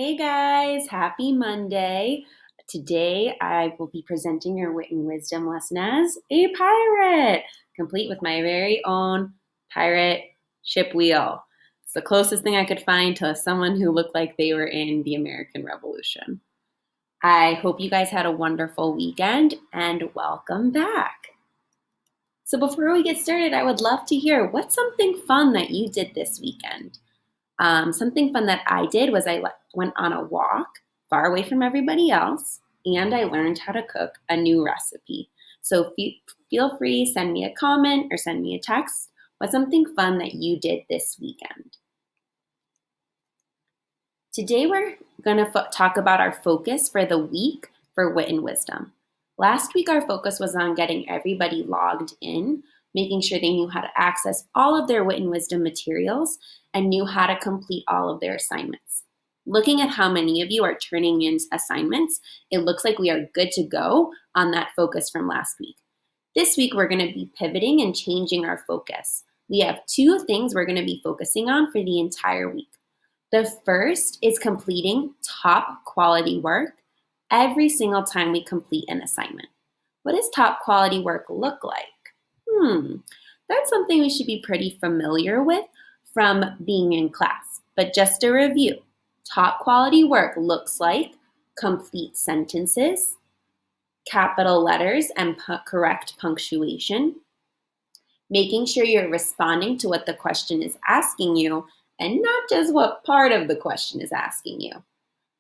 Hey guys, happy Monday. Today I will be presenting your wit and wisdom lesson as a pirate, complete with my very own pirate ship wheel. It's the closest thing I could find to someone who looked like they were in the American Revolution. I hope you guys had a wonderful weekend and welcome back. So before we get started, I would love to hear what's something fun that you did this weekend. Something fun that I did was I went on a walk far away from everybody else, and I learned how to cook a new recipe. So feel free, send me a comment or send me a text. What's something fun that you did this weekend? Today we're going to talk about our focus for the week for Wit and Wisdom. Last week our focus was on getting everybody logged in, making sure they knew how to access all of their Wit and Wisdom materials and knew how to complete all of their assignments. Looking at how many of you are turning in assignments, it looks like we are good to go on that focus from last week. This week we're going to be pivoting and changing our focus. We have two things we're going to be focusing on for the entire week. The first is completing top quality work every single time we complete an assignment. What does top quality work look like? That's something we should be pretty familiar with from being in class. But just a review, top quality work looks like complete sentences, capital letters and correct punctuation, making sure you're responding to what the question is asking you and not just what part of the question is asking you.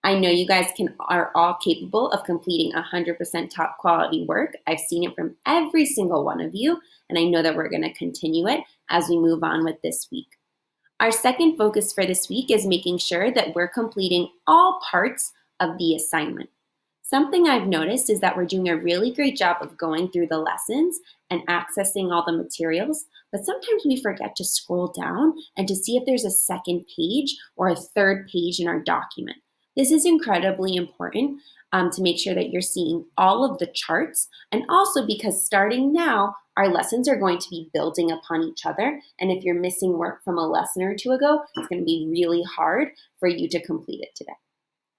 I know you guys are all capable of completing 100% top quality work. I've seen it from every single one of you, and I know that we're going to continue it as we move on with this week. Our second focus for this week is making sure that we're completing all parts of the assignment. Something I've noticed is that we're doing a really great job of going through the lessons and accessing all the materials, but sometimes we forget to scroll down and to see if there's a second page or a third page in our document. This is incredibly important to make sure that you're seeing all of the charts, and also because starting now, our lessons are going to be building upon each other, and if you're missing work from a lesson or two ago, it's going to be really hard for you to complete it today.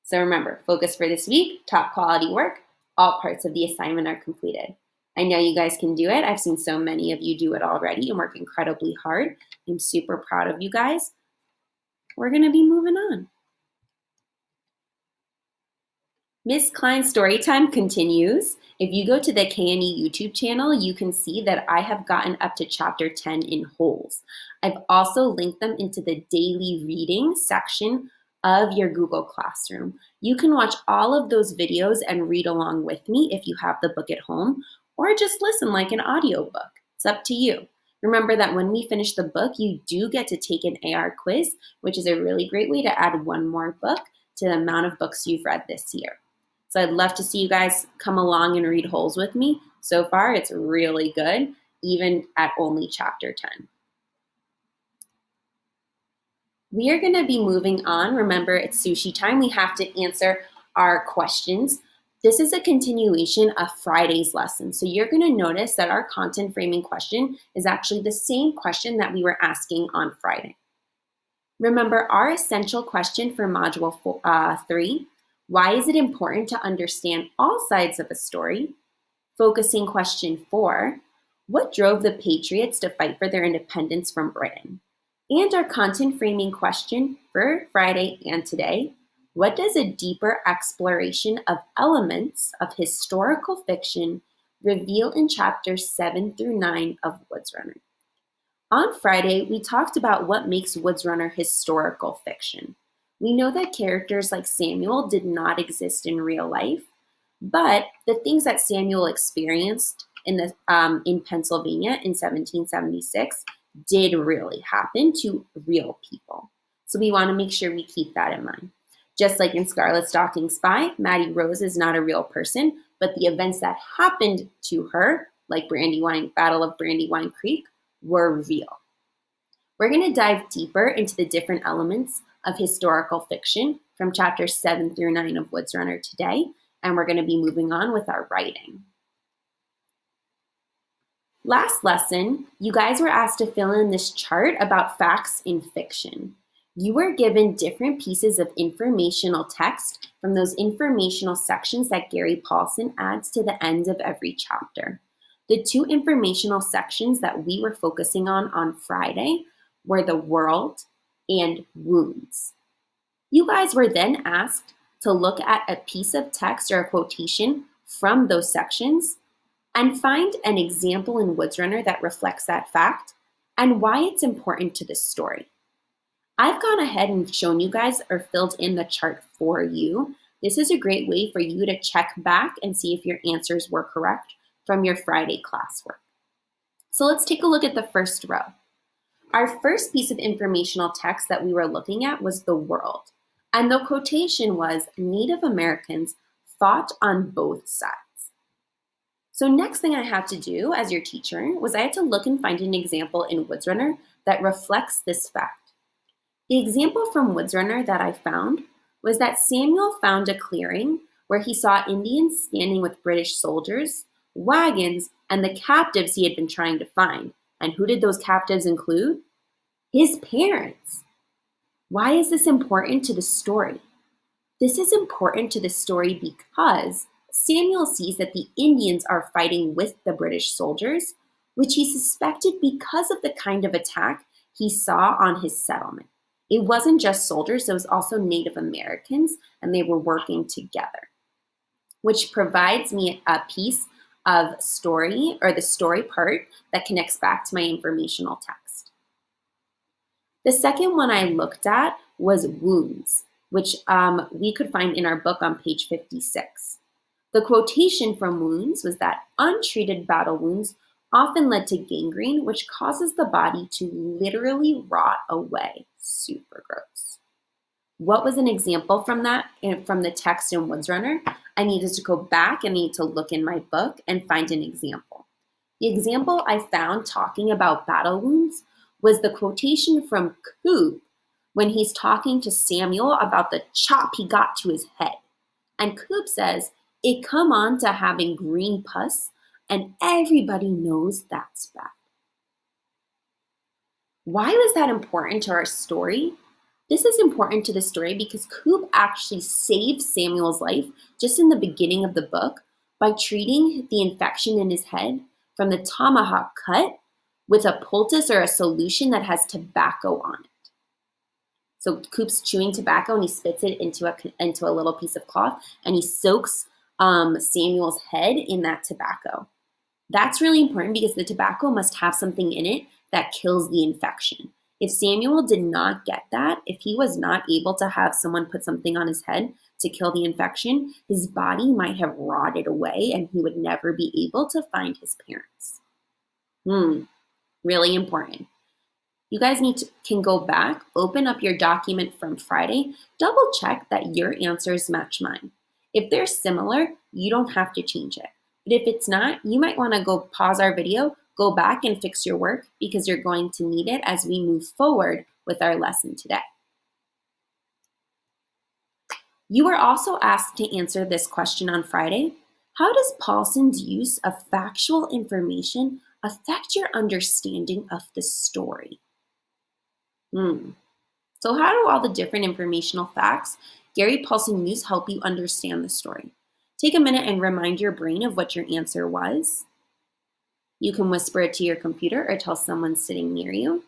So remember, focus for this week, top quality work, all parts of the assignment are completed. I know you guys can do it. I've seen so many of you do it already and work incredibly hard. I'm super proud of you guys. We're going to be moving on. Miss Klein's Storytime continues. If you go to the KNE YouTube channel, you can see that I have gotten up to chapter 10 in wholes. I've also linked them into the daily reading section of your Google Classroom. You can watch all of those videos and read along with me if you have the book at home, or just listen like an audiobook. It's up to you. Remember that when we finish the book, you do get to take an AR quiz, which is a really great way to add one more book to the amount of books you've read this year. So I'd love to see you guys come along and read wholes with me. So far, it's really good, even at only chapter 10. We are going to be moving on. Remember, it's sushi time. We have to answer our questions. This is a continuation of Friday's lesson. So you're going to notice that our content framing question is actually the same question that we were asking on Friday. Remember, our essential question for Module 3, why is it important to understand all sides of a story? Focusing question 4, what drove the Patriots to fight for their independence from Britain? And our content framing question for Friday and today, what does a deeper exploration of elements of historical fiction reveal in chapters 7 through 9 of Woods Runner? On Friday, we talked about what makes Woods Runner historical fiction. We know that characters like Samuel did not exist in real life, but the things that Samuel experienced in Pennsylvania in 1776 did really happen to real people. So we want to make sure we keep that in mind. Just like in Scarlet Stocking Spy, Maddie Rose is not a real person, but the events that happened to her, like Battle of Brandywine Creek, were real. We're going to dive deeper into the different elements of historical fiction from chapters 7 through 9 of Woods Runner today, and we're going to be moving on with our writing. Last lesson, you guys were asked to fill in this chart about facts in fiction. You were given different pieces of informational text from those informational sections that Gary Paulsen adds to the end of every chapter. The two informational sections that we were focusing on Friday were the world and wounds. You guys were then asked to look at a piece of text or a quotation from those sections and find an example in Woods Runner that reflects that fact and why it's important to the story. I've gone ahead and shown you guys or filled in the chart for you. This is a great way for you to check back and see if your answers were correct from your Friday classwork. So let's take a look at the first row. Our first piece of informational text that we were looking at was the world. And the quotation was, Native Americans fought on both sides. So next thing I had to do as your teacher was I had to look and find an example in Woods Runner that reflects this fact. The example from Woods Runner that I found was that Samuel found a clearing where he saw Indians standing with British soldiers, wagons, and the captives he had been trying to find. And who did those captives include? His parents. Why is this important to the story? This is important to the story because Samuel sees that the Indians are fighting with the British soldiers, which he suspected because of the kind of attack he saw on his settlement. It wasn't just soldiers, it was also Native Americans, and they were working together, which provides me a piece of story, or the story part, that connects back to my informational text. The second one I looked at was wounds, which we could find in our book on page 56. The quotation from wounds was that untreated battle wounds often led to gangrene, which causes the body to literally rot away. Super gross. What was an example from that, from the text in Woods Runner? I needed to go back and need to look in my book and find an example. The example I found talking about battle wounds was the quotation from Coop when he's talking to Samuel about the chop he got to his head. And Coop says, it come on to having green pus, and everybody knows that's bad. Why was that important to our story? This is important to the story because Coop actually saved Samuel's life just in the beginning of the book by treating the infection in his head from the tomahawk cut with a poultice or a solution that has tobacco on it. So Coop's chewing tobacco and he spits it into a little piece of cloth and he soaks Samuel's head in that tobacco. That's really important because the tobacco must have something in it that kills the infection. If Samuel did not get that, if he was not able to have someone put something on his head to kill the infection, his body might have rotted away and he would never be able to find his parents. Really important. You guys can go back, open up your document from Friday, double check that your answers match mine. If they're similar, you don't have to change it. But if it's not, you might want to go pause our video, go back and fix your work because you're going to need it as we move forward with our lesson today. You were also asked to answer this question on Friday. How does Paulsen's use of factual information affect your understanding of the story? So how do all the different informational facts Gary Paulsen used help you understand the story? Take a minute and remind your brain of what your answer was. You can whisper it to your computer or tell someone sitting near you.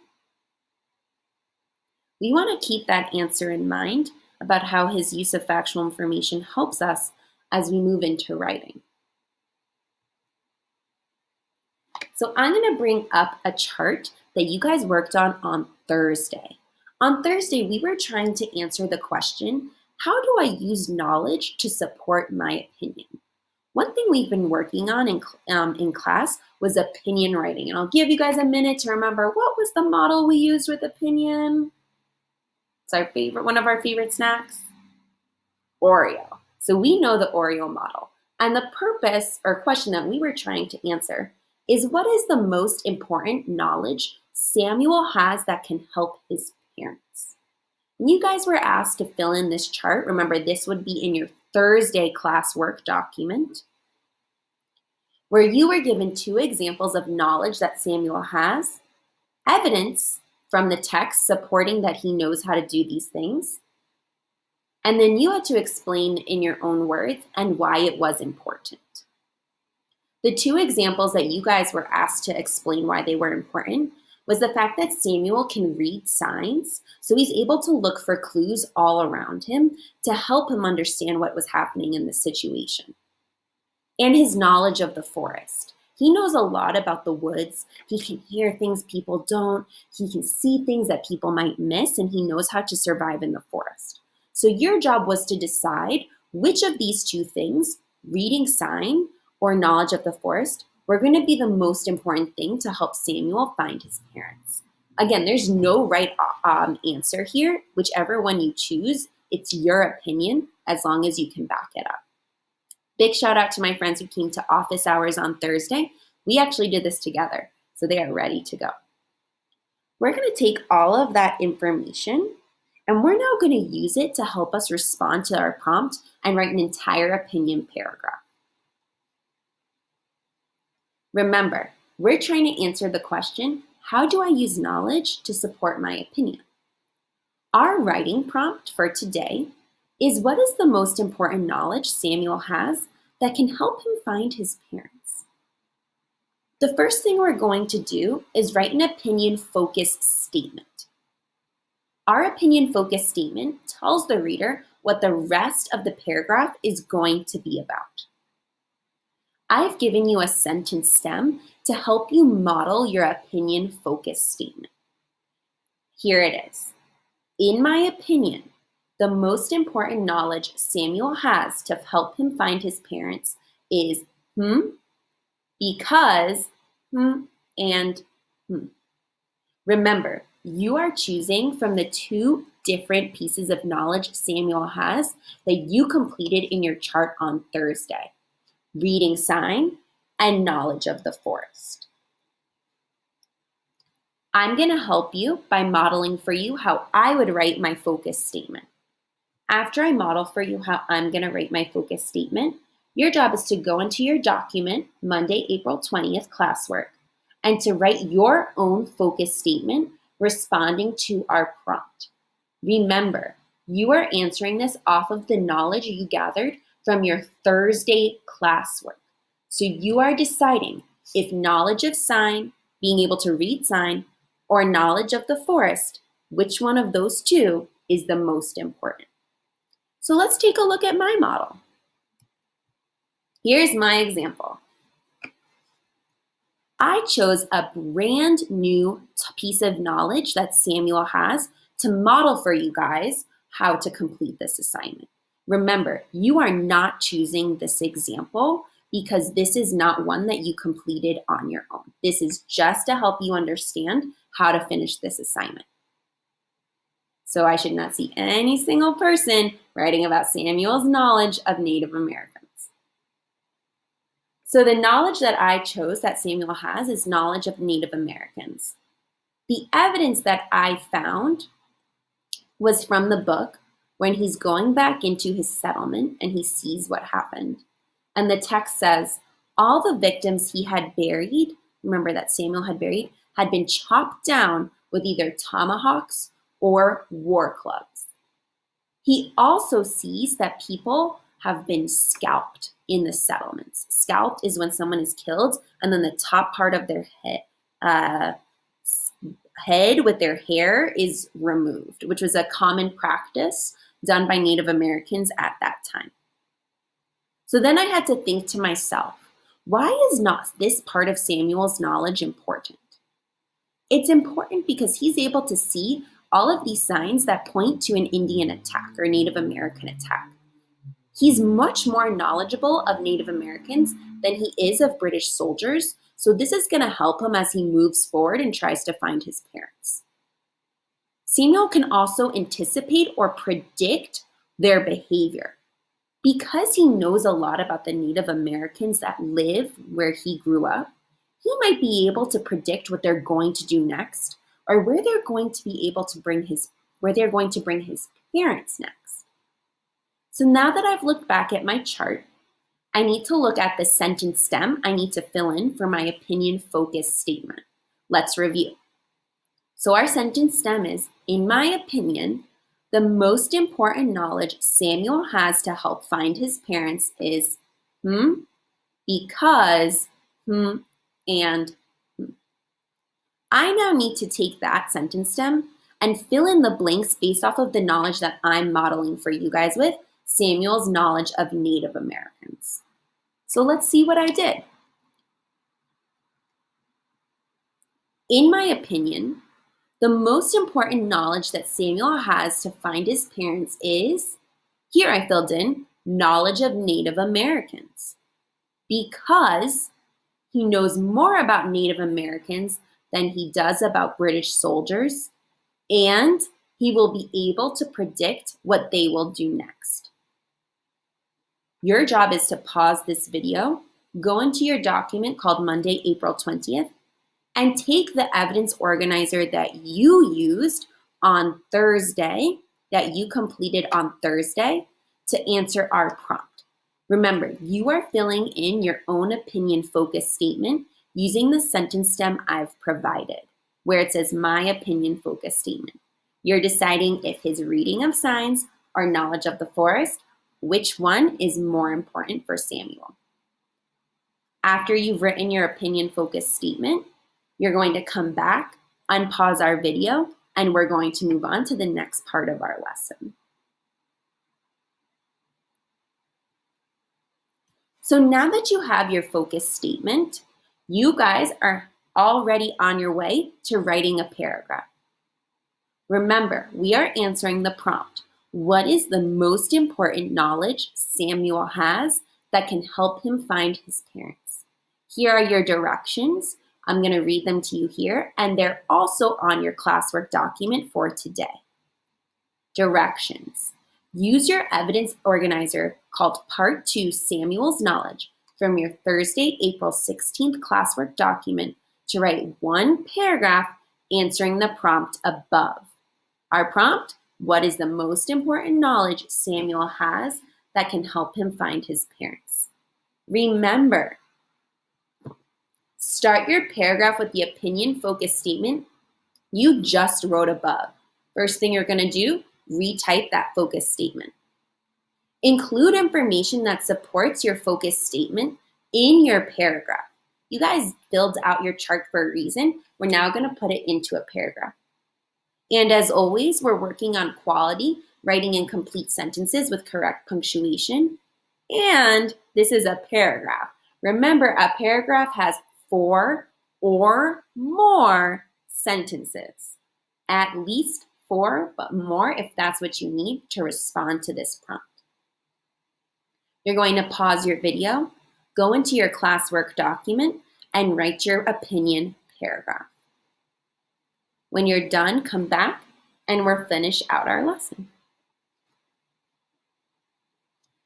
We want to keep that answer in mind about how his use of factual information helps us as we move into writing. So I'm going to bring up a chart that you guys worked on Thursday. On Thursday, we were trying to answer the question, how do I use knowledge to support my opinion? One thing we've been working on in class was opinion writing. And I'll give you guys a minute to remember, what was the model we used with opinion? It's one of our favorite snacks, Oreo. So we know the Oreo model. And the purpose or question that we were trying to answer is, what is the most important knowledge Samuel has that can help his parents? And you guys were asked to fill in this chart. Remember, this would be in your Thursday classwork document, where you were given two examples of knowledge that Samuel has, evidence from the text supporting that he knows how to do these things. And then you had to explain in your own words and why it was important. The two examples that you guys were asked to explain why they were important was the fact that Samuel can read signs, so he's able to look for clues all around him to help him understand what was happening in the situation. And his knowledge of the forest. He knows a lot about the woods. He can hear things people don't. He can see things that people might miss, and he knows how to survive in the forest. So your job was to decide which of these two things, reading sign or knowledge of the forest, were going to be the most important thing to help Samuel find his parents. Again, there's no right answer here. Whichever one you choose, it's your opinion as long as you can back it up. Big shout out to my friends who came to office hours on Thursday. We actually did this together, so they are ready to go. We're going to take all of that information and we're now going to use it to help us respond to our prompt and write an entire opinion paragraph. Remember, we're trying to answer the question, how do I use knowledge to support my opinion? Our writing prompt for today is, what is the most important knowledge Samuel has that can help him find his parents? The first thing we're going to do is write an opinion-focused statement. Our opinion-focused statement tells the reader what the rest of the paragraph is going to be about. I've given you a sentence stem to help you model your opinion-focused statement. Here it is. In my opinion, the most important knowledge Samuel has to help him find his parents is because and. Remember, you are choosing from the two different pieces of knowledge Samuel has that you completed in your chart on Thursday: reading sign and knowledge of the forest. I'm going to help you by modeling for you how I would write my focus statement. After I model for you how I'm going to write my focus statement, your job is to go into your document, Monday, April 20th classwork, and to write your own focus statement responding to our prompt. Remember, you are answering this off of the knowledge you gathered from your Thursday classwork. So you are deciding if knowledge of sign, being able to read sign, or knowledge of the forest, which one of those two is the most important. So let's take a look at my model. Here's my example. I chose a brand new piece of knowledge that Samuel has to model for you guys how to complete this assignment. Remember, you are not choosing this example because this is not one that you completed on your own. This is just to help you understand how to finish this assignment. So I should not see any single person writing about Samuel's knowledge of Native Americans. So the knowledge that I chose that Samuel has is knowledge of Native Americans. The evidence that I found was from the book when he's going back into his settlement and he sees what happened. And the text says, all the victims he had buried, remember that Samuel had buried, had been chopped down with either tomahawks or war clubs. He also sees that people have been scalped in the settlements. Scalped is when someone is killed and then the top part of their head with their hair is removed, which was a common practice done by Native Americans at that time. So then I had to think to myself, why is not this part of Samuel's knowledge important? It's important because he's able to see all of these signs that point to an Indian attack or Native American attack. He's much more knowledgeable of Native Americans than he is of British soldiers, so this is going to help him as he moves forward and tries to find his parents. Samuel can also anticipate or predict their behavior. Because he knows a lot about the Native Americans that live where he grew up, he might be able to predict what they're going to do next, or where they're going to bring his parents next. So now that I've looked back at my chart, I need to look at the sentence stem I need to fill in for my opinion-focused statement. Let's review. So our sentence stem is, in my opinion, the most important knowledge Samuel has to help find his parents is because and I now need to take that sentence stem and fill in the blanks based off of the knowledge that I'm modeling for you guys with Samuel's knowledge of Native Americans. So let's see what I did. In my opinion, the most important knowledge that Samuel has to find his parents is, here I filled in, knowledge of Native Americans, because he knows more about Native Americans than he does about British soldiers, and he will be able to predict what they will do next. Your job is to pause this video, go into your document called Monday, April 20th, and take the evidence organizer that you used on Thursday, that you completed on Thursday, to answer our prompt. Remember, you are filling in your own opinion-focused statement using the sentence stem I've provided, where it says my opinion-focused statement. You're deciding if his reading of signs or knowledge of the forest, which one is more important for Samuel. After you've written your opinion-focused statement, you're going to come back, unpause our video, and we're going to move on to the next part of our lesson. So now that you have your focus statement, you guys are already on your way to writing a paragraph. Remember, we are answering the prompt. What is the most important knowledge Samuel has that can help him find his parents? Here are your directions. I'm going to read them to you here, and they're also on your classwork document for today. Directions. Use your evidence organizer called Part 2 Samuel's Knowledge from your Thursday, April 16th classwork document to write one paragraph answering the prompt above. Our prompt, what is the most important knowledge Samuel has that can help him find his parents? Remember, start your paragraph with the opinion-focused statement you just wrote above. First thing you're going to do, retype that focus statement. Include information that supports your focus statement in your paragraph. You guys filled out your chart for a reason. We're now going to put it into a paragraph. And as always, we're working on quality, writing in complete sentences with correct punctuation. And this is a paragraph. Remember, a paragraph has 4 or more sentences. At least 4, but more if that's what you need to respond to this prompt. You're going to pause your video, go into your classwork document, and write your opinion paragraph. When you're done, come back and we'll finish out our lesson.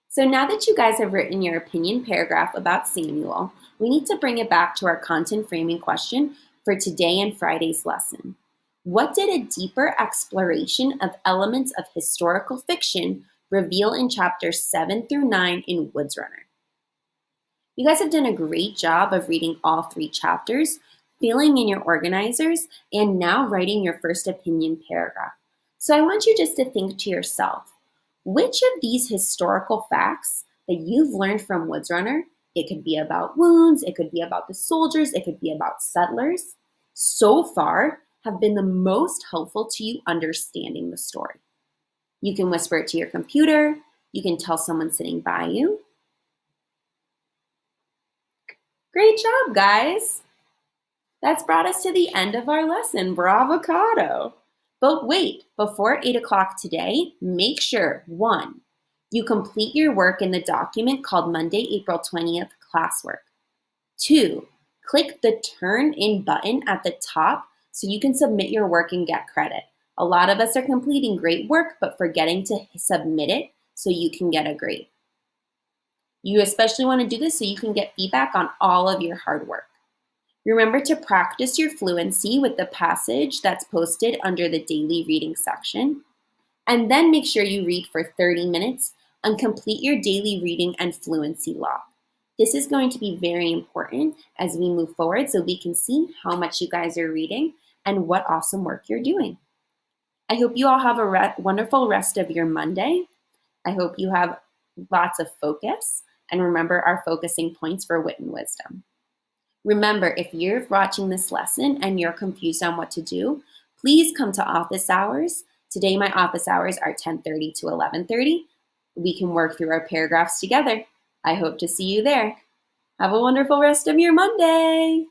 So now that you guys have written your opinion paragraph about Samuel, we need to bring it back to our content framing question for today and Friday's lesson. What did a deeper exploration of elements of historical fiction reveal in chapters 7 through 9 in Woods Runner? You guys have done a great job of reading all 3 chapters, filling in your organizers, and now writing your first opinion paragraph. So I want you just to think to yourself, which of these historical facts that you've learned from Woods Runner, it could be about wounds, it could be about the soldiers, it could be about settlers, so far have been the most helpful to you understanding the story? You can whisper it to your computer, you can tell someone sitting by you. Great job, guys! That's brought us to the end of our lesson, Bravocado! But wait, before 8 o'clock today, make sure, 1, you complete your work in the document called Monday, April 20th classwork. 2, click the Turn In button at the top so you can submit your work and get credit. A lot of us are completing great work but forgetting to submit it so you can get a grade. You especially want to do this so you can get feedback on all of your hard work. Remember to practice your fluency with the passage that's posted under the daily reading section. And then make sure you read for 30 minutes and complete your daily reading and fluency log. This is going to be very important as we move forward so we can see how much you guys are reading and what awesome work you're doing. I hope you all have a wonderful rest of your Monday. I hope you have lots of focus, and remember our focusing points for wit and wisdom. Remember, if you're watching this lesson and you're confused on what to do, please come to office hours. Today, my office hours are 10:30 to 11:30. We can work through our paragraphs together. I hope to see you there. Have a wonderful rest of your Monday.